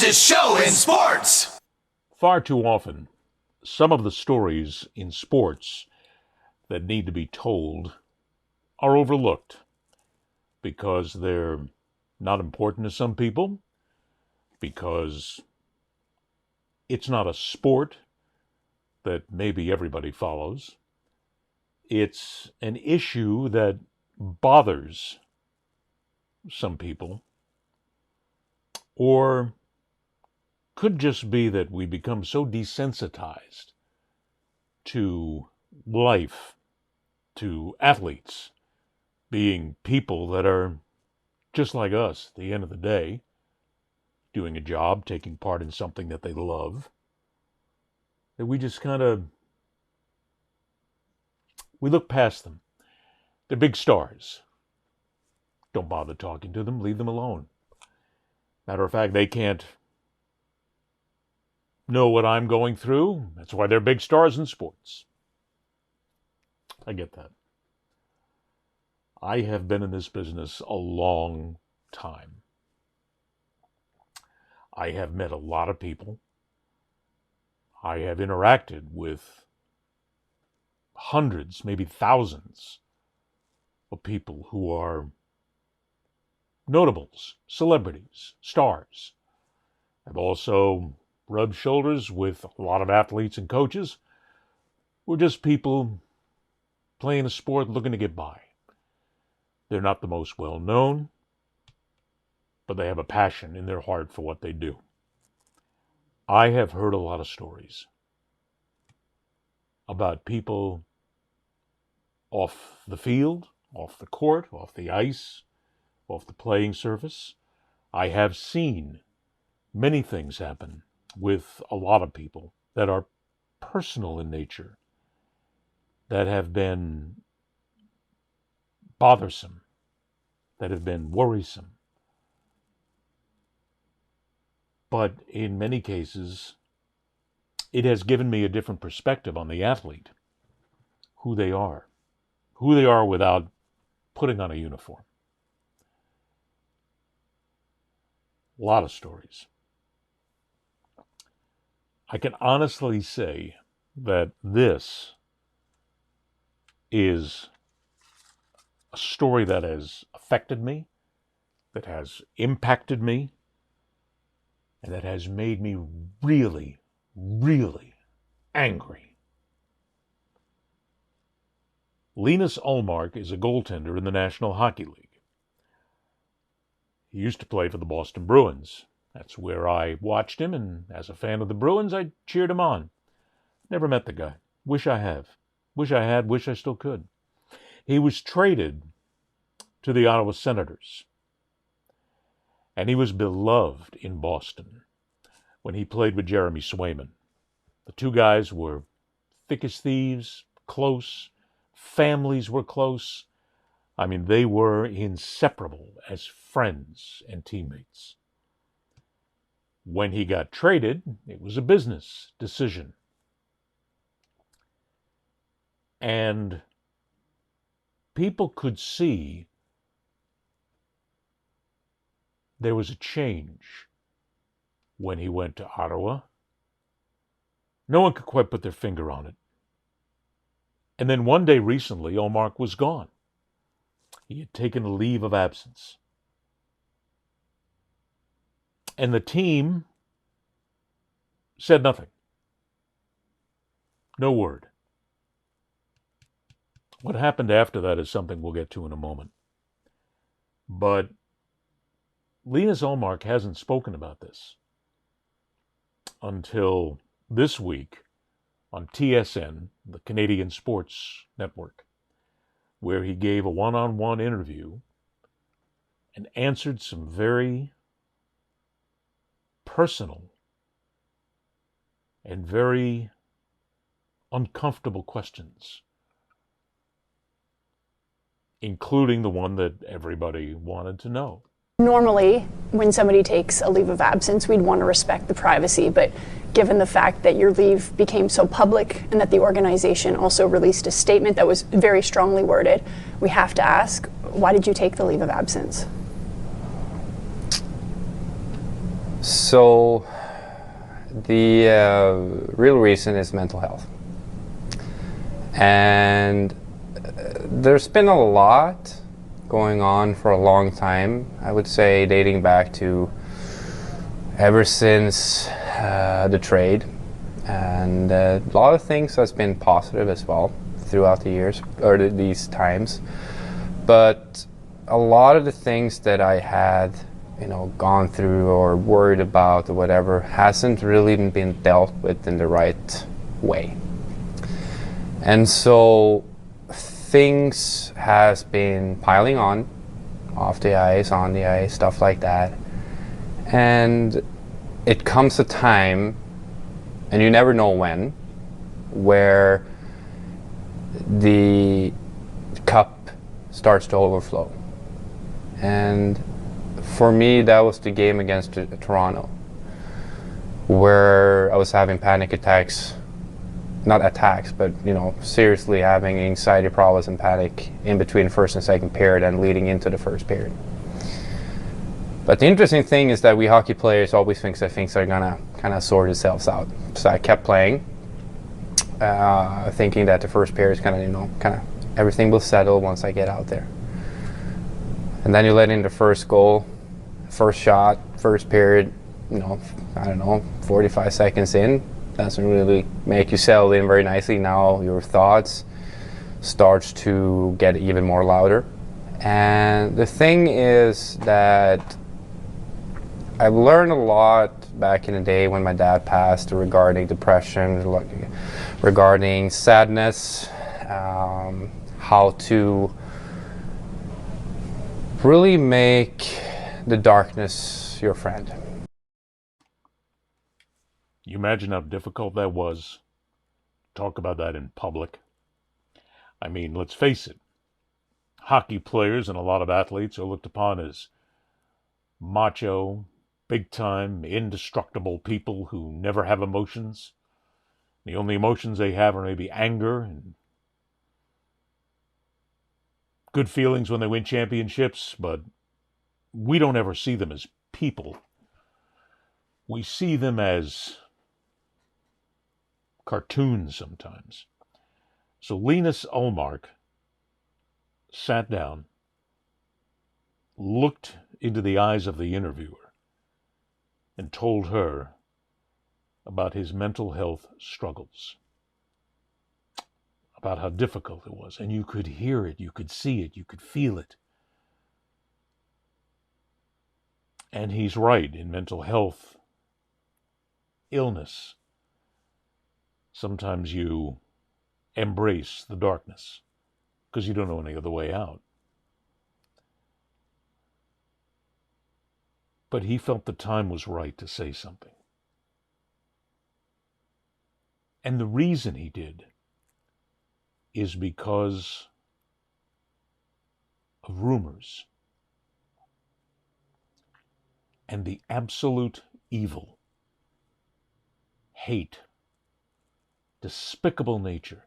fastest show in sports. Far too often, some of the stories in sports that need to be told are overlooked because they're not important to some people, because it's not a sport that maybe everybody follows. It's an issue that bothers some people, or could just be that we become so desensitized to life, to athletes being people that are just like us at the end of the day, doing a job, taking part in something that they love, that we just we look past them. They're big stars. Don't bother talking to them. Leave them alone. Matter of fact, they can't know what I'm going through. That's why they're big stars in sports. I get that. I have been in this business a long time. I have met a lot of people. I have interacted with hundreds, maybe thousands of people who are notables, celebrities, stars. I've also rubbed shoulders with a lot of athletes and coaches who are just people playing a sport looking to get by. They're not the most well-known, but they have a passion in their heart for what they do. I have heard a lot of stories about people off the field, off the court, off the ice, off the playing surface. I have seen many things happen with a lot of people that are personal in nature, that have been bothersome, that have been worrisome. But in many cases, it has given me a different perspective on the athlete, who they are without putting on a uniform. A lot of stories. I can honestly say that this is a story that has affected me, that has impacted me, and that has made me really, really angry. Linus Ullmark is a goaltender in the National Hockey League. He used to play for the Boston Bruins. That's where I watched him, and as a fan of the Bruins, I cheered him on. Never met the guy. Wish I have. Wish I had. Wish I still could. He was traded to the Ottawa Senators, and he was beloved in Boston when he played with Jeremy Swayman. The two guys were thick as thieves, close. Families were close. I mean, they were inseparable as friends and teammates. When he got traded, it was a business decision. And people could see there was a change when he went to Ottawa. No one could quite put their finger on it. And then one day recently, Ullmark was gone. He had taken a leave of absence. And the team said nothing. No word. What happened after that is something we'll get to in a moment. But Linus Ullmark hasn't spoken about this until this week on TSN, the Canadian Sports Network, where he gave a one-on-one interview and answered some very personal and very uncomfortable questions, including the one that everybody wanted to know. Normally, when somebody takes a leave of absence, we'd want to respect the privacy, but given the fact that your leave became so public and that the organization also released a statement that was very strongly worded, we have to ask, why did you take the leave of absence? So the real reason is mental health. And there's been a lot going on for a long time. I would say dating back to ever since the trade. And a lot of things has been positive as well throughout the years, or these times. But a lot of the things that I had, gone through or worried about or whatever, hasn't really been dealt with in the right way. And so things has been piling on, off the ice, on the ice, stuff like that. And it comes a time, and you never know when, where the cup starts to overflow. And for me, that was the game against Toronto, where I was having panic attacks, not attacks, but seriously having anxiety problems and panic in between first and second period and leading into the first period. But the interesting thing is that we hockey players always think that things are gonna kind of sort themselves out. So I kept playing, thinking that the first period is kind of everything will settle once I get out there. And then you let in the first goal, first shot, first period. 45 seconds in, doesn't really make you settle in very nicely. Now your thoughts starts to get even more louder. And the thing is that I've learned a lot back in the day when my dad passed regarding depression, regarding sadness, how to really make the darkness your friend. You imagine how difficult that was? Talk about that in public. I mean, let's face it. Hockey players and a lot of athletes are looked upon as macho, big-time, indestructible people who never have emotions. The only emotions they have are maybe anger and good feelings when they win championships, but we don't ever see them as people. We see them as cartoons sometimes. So Linus Ullmark sat down, looked into the eyes of the interviewer, and told her about his mental health struggles, about how difficult it was. And you could hear it, you could see it, you could feel it. And he's right. In mental health, illness, sometimes you embrace the darkness because you don't know any other way out. But he felt the time was right to say something. And the reason he did is because of rumors and the absolute evil, hate, despicable nature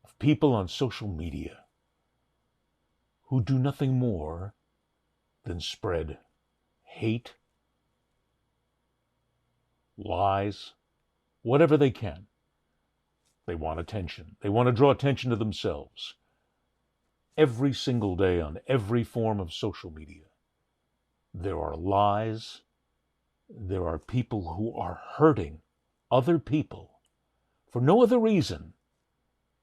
of people on social media who do nothing more than spread hate, lies, whatever they can. They want attention. They want to draw attention to themselves. Every single day on every form of social media, there are lies. There are people who are hurting other people for no other reason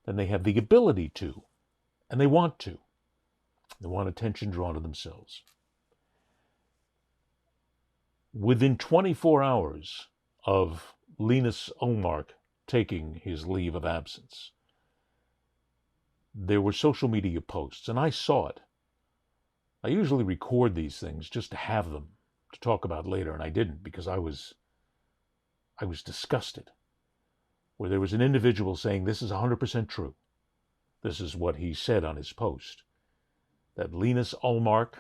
than they have the ability to, and they want to. They want attention drawn to themselves. Within 24 hours of Linus Ullmark taking his leave of absence, there were social media posts, and I saw it. I usually record these things just to have them to talk about later, and I didn't because I was disgusted. Where there was an individual saying, this is 100% true. This is what he said on his post. That Linus Ullmark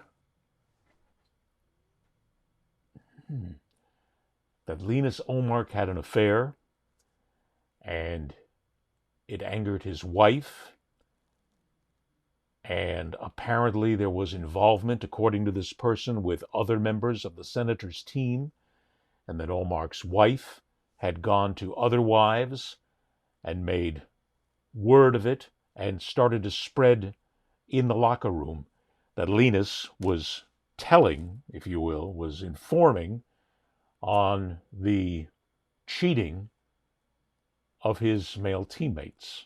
had an affair, and it angered his wife, And apparently there was involvement, according to this person, with other members of the senator's team, and that Ullmark's wife had gone to other wives and made word of it and started to spread in the locker room that Linus was telling, if you will, was informing on the cheating of his male teammates.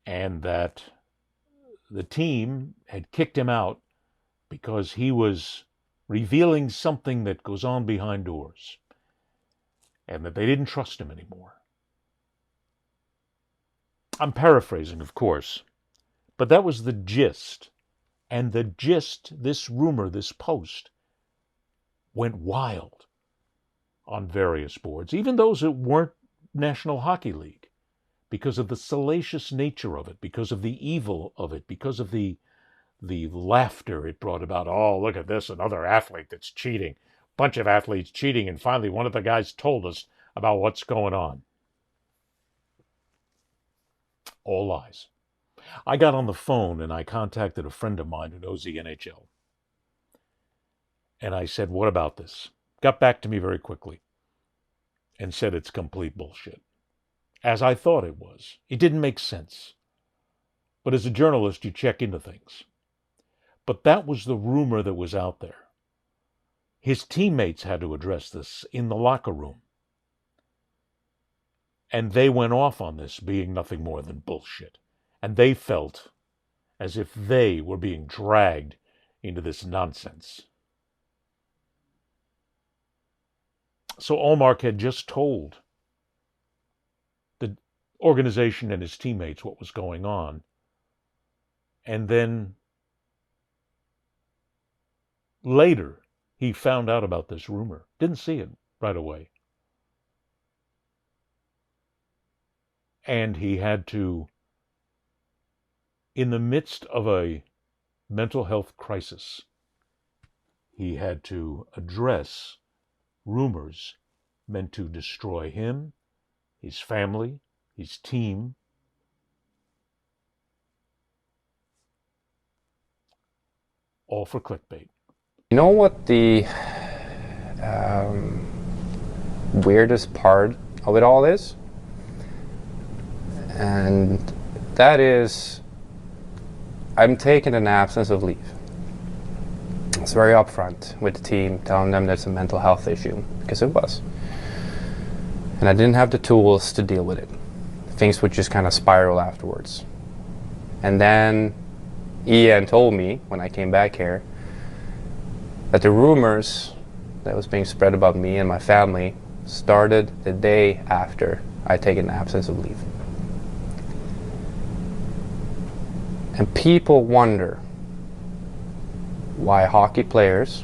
And that the team had kicked him out because he was revealing something that goes on behind doors, and that they didn't trust him anymore. I'm paraphrasing, of course, but that was the gist. And the gist, this rumor, this post, went wild on various boards, even those that weren't National Hockey League, because of the salacious nature of it, because of the evil of it, because of the laughter it brought about. Oh, look at this, another athlete that's cheating. Bunch of athletes cheating, and finally one of the guys told us about what's going on. All lies. I got on the phone and I contacted a friend of mine who knows the NHL. And I said, what about this? Got back to me very quickly and said it's complete bullshit. As I thought it was. It didn't make sense. But as a journalist, you check into things. But that was the rumor that was out there. His teammates had to address this in the locker room. And they went off on this being nothing more than bullshit. And they felt as if they were being dragged into this nonsense. So Ullmark had just told the organization and his teammates what was going on. And then later, he found out about this rumor. Didn't see it right away. And he had to, in the midst of a mental health crisis, he had to address rumors meant to destroy him, his family, his team. All for clickbait. You know what the weirdest part of it all is? And that is, I'm taking an absence of leave. It's very upfront with the team, telling them there's a mental health issue, because it was. And I didn't have the tools to deal with it. Things would just kind of spiral afterwards. And then Ian told me, when I came back here, that the rumors that was being spread about me and my family started the day after I taken an absence of leave. And people wonder why hockey players,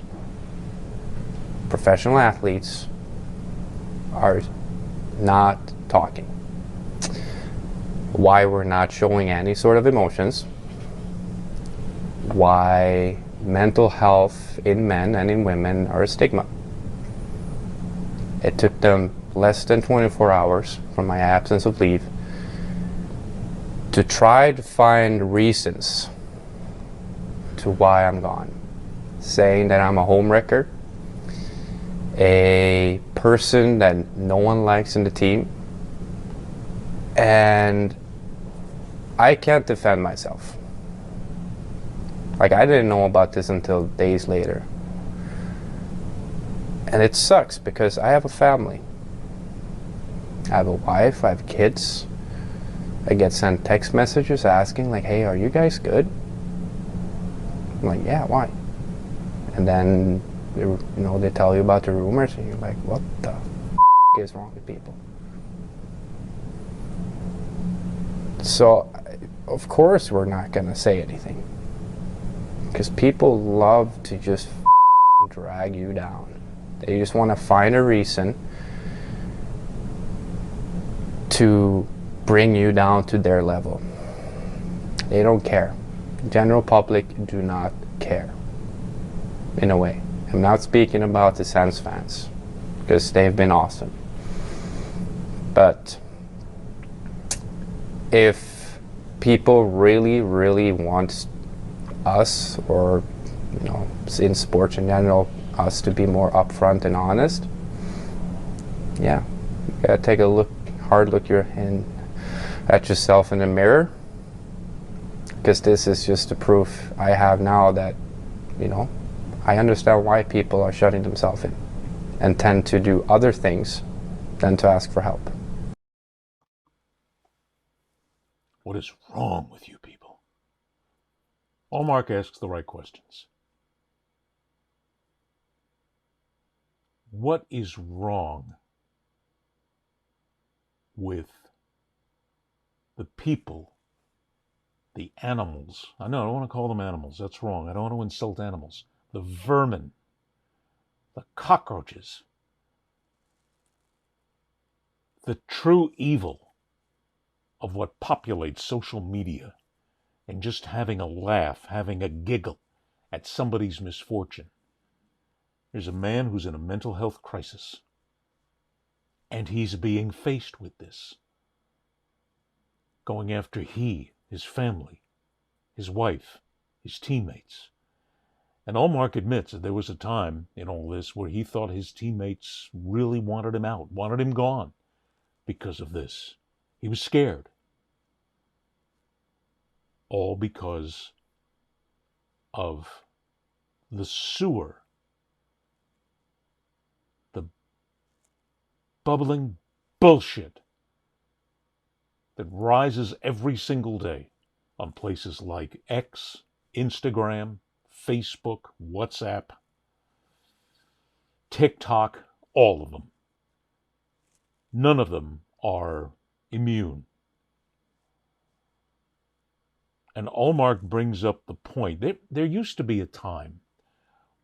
professional athletes, are not talking. Why we're not showing any sort of emotions. Why mental health in men and in women are a stigma. It took them less than 24 hours from my absence of leave to try to find reasons to why I'm gone. Saying that I'm a homewrecker, a person that no one likes in the team, and I can't defend myself. Like, I didn't know about this until days later. And it sucks because I have a family. I have a wife, I have kids. I get sent text messages asking like, hey, are you guys good? I'm like, yeah, why? And then, they tell you about the rumors and you're like, what the is wrong with people? So, of course we're not gonna say anything. Because people love to just drag you down. They just want to find a reason to bring you down to their level. They don't care. General public do not care. In a way. I'm not speaking about the Sens fans, because they've been awesome. But if people really, really want us, or in sports in general, us to be more upfront and honest, yeah, you gotta take a hard look at yourself in the mirror, because this is just the proof I have now that, I understand why people are shutting themselves in and tend to do other things than to ask for help. What is wrong with you people? Ullmark asks the right questions. What is wrong with the people, the animals? I know, I don't want to call them animals. That's wrong. I don't want to insult animals. The vermin, the cockroaches, the true evil of what populates social media, and just having a laugh, having a giggle at somebody's misfortune. There's a man who's in a mental health crisis, and he's being faced with this, going after his family, his wife, his teammates. And Ullmark admits that there was a time in all this where he thought his teammates really wanted him out, wanted him gone because of this. He was scared. All because of the sewer, the bubbling bullshit that rises every single day on places like X, Instagram, Facebook, WhatsApp, TikTok, all of them. None of them are immune. And Ullmark brings up the point. There used to be a time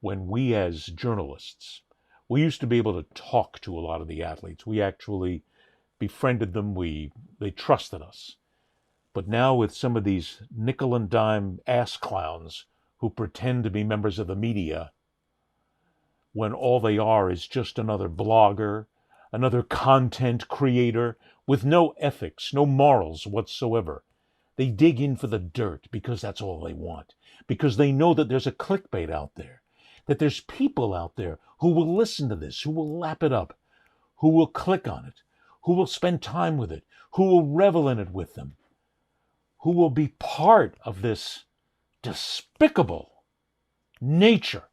when we as journalists, we used to be able to talk to a lot of the athletes. We actually befriended them. They trusted us. But now with some of these nickel and dime ass clowns who pretend to be members of the media, when all they are is just another blogger, another content creator with no ethics, no morals whatsoever. They dig in for the dirt because that's all they want. Because they know that there's a clickbait out there, that there's people out there who will listen to this, who will lap it up, who will click on it, who will spend time with it, who will revel in it with them, who will be part of this despicable nature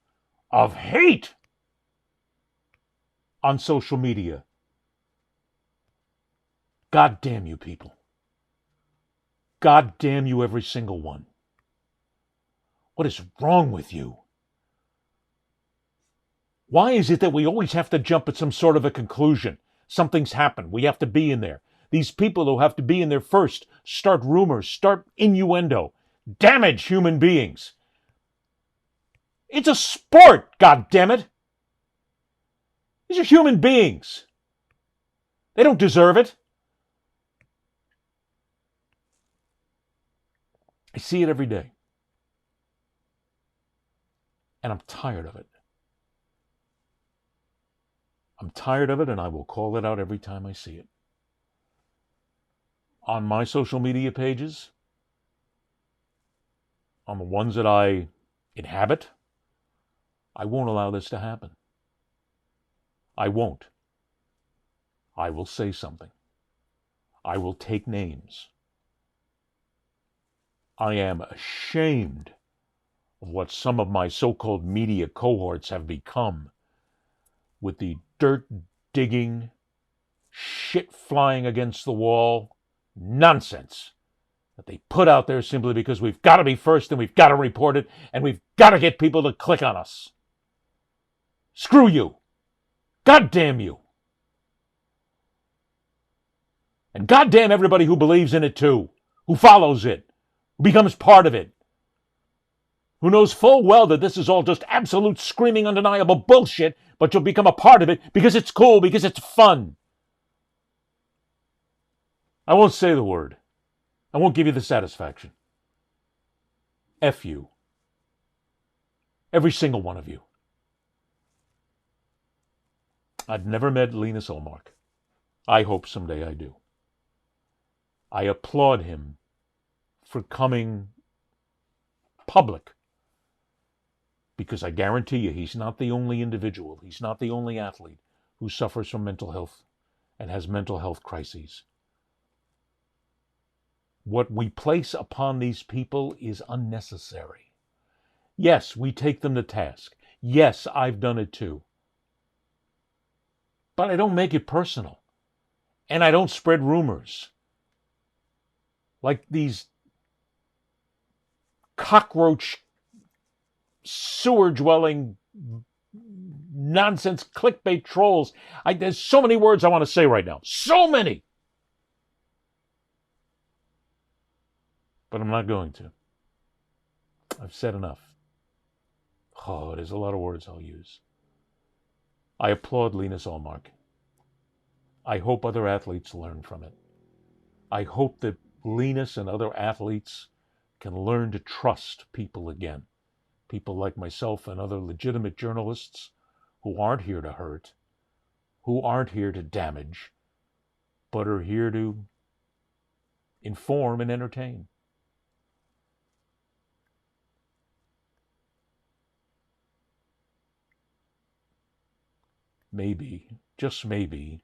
of hate on social media. God damn you people. God damn you, every single one. What is wrong with you? Why is it that we always have to jump at some sort of a conclusion? Something's happened. We have to be in there. These people who have to be in there first start rumors, start innuendo, damage human beings. It's a sport, goddammit. These are human beings. They don't deserve it. I see it every day. And I'm tired of it. I'm tired of it, and I will call it out every time I see it. On my social media pages, on the ones that I inhabit, I won't allow this to happen. I won't. I will say something. I will take names. I am ashamed of what some of my so-called media cohorts have become with the dirt-digging, shit-flying against the wall nonsense that they put out there simply because we've got to be first and we've got to report it and we've got to get people to click on us. Screw you. God damn you. And goddamn everybody who believes in it too, who follows it, who becomes part of it, who knows full well that this is all just absolute screaming undeniable bullshit, but you'll become a part of it because it's cool, because it's fun. I won't say the word. I won't give you the satisfaction. F you. Every single one of you. I've never met Linus Ullmark. I hope someday I do. I applaud him for coming public. Because I guarantee you, he's not the only individual, he's not the only athlete who suffers from mental health and has mental health crises. What we place upon these people is unnecessary. Yes, we take them to task. Yes, I've done it too. But I don't make it personal. And I don't spread rumors. Like these cockroach, sewer-dwelling, nonsense clickbait trolls. There's so many words I want to say right now. So many! But I'm not going to. I've said enough. Oh, there's a lot of words I'll use. I applaud Linus Ullmark. I hope other athletes learn from it. I hope that Linus and other athletes can learn to trust people again. People like myself and other legitimate journalists who aren't here to hurt, who aren't here to damage, but are here to inform and entertain. Maybe, just maybe,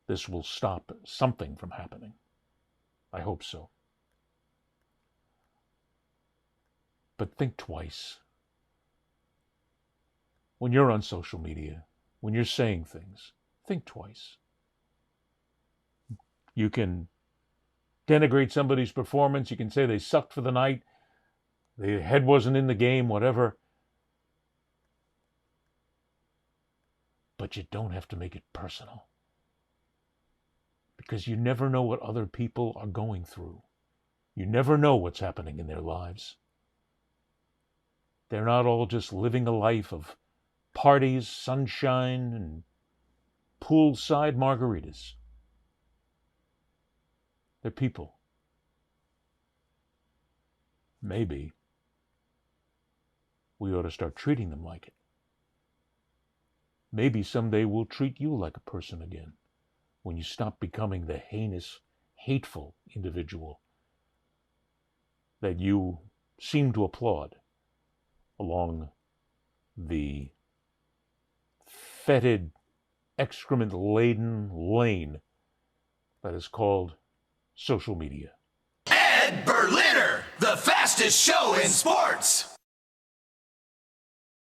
this will stop something from happening. I hope so. But think twice. When you're on social media, when you're saying things, think twice. You can denigrate somebody's performance. You can say they sucked for the night. Their head wasn't in the game, whatever. But you don't have to make it personal. Because you never know what other people are going through. You never know what's happening in their lives. They're not all just living a life of parties, sunshine, and poolside margaritas. They're people. Maybe we ought to start treating them like it. Maybe someday we'll treat you like a person again when you stop becoming the heinous, hateful individual that you seem to applaud along the fetid, excrement-laden lane that is called social media. Ed Berliner, the fastest show in sports.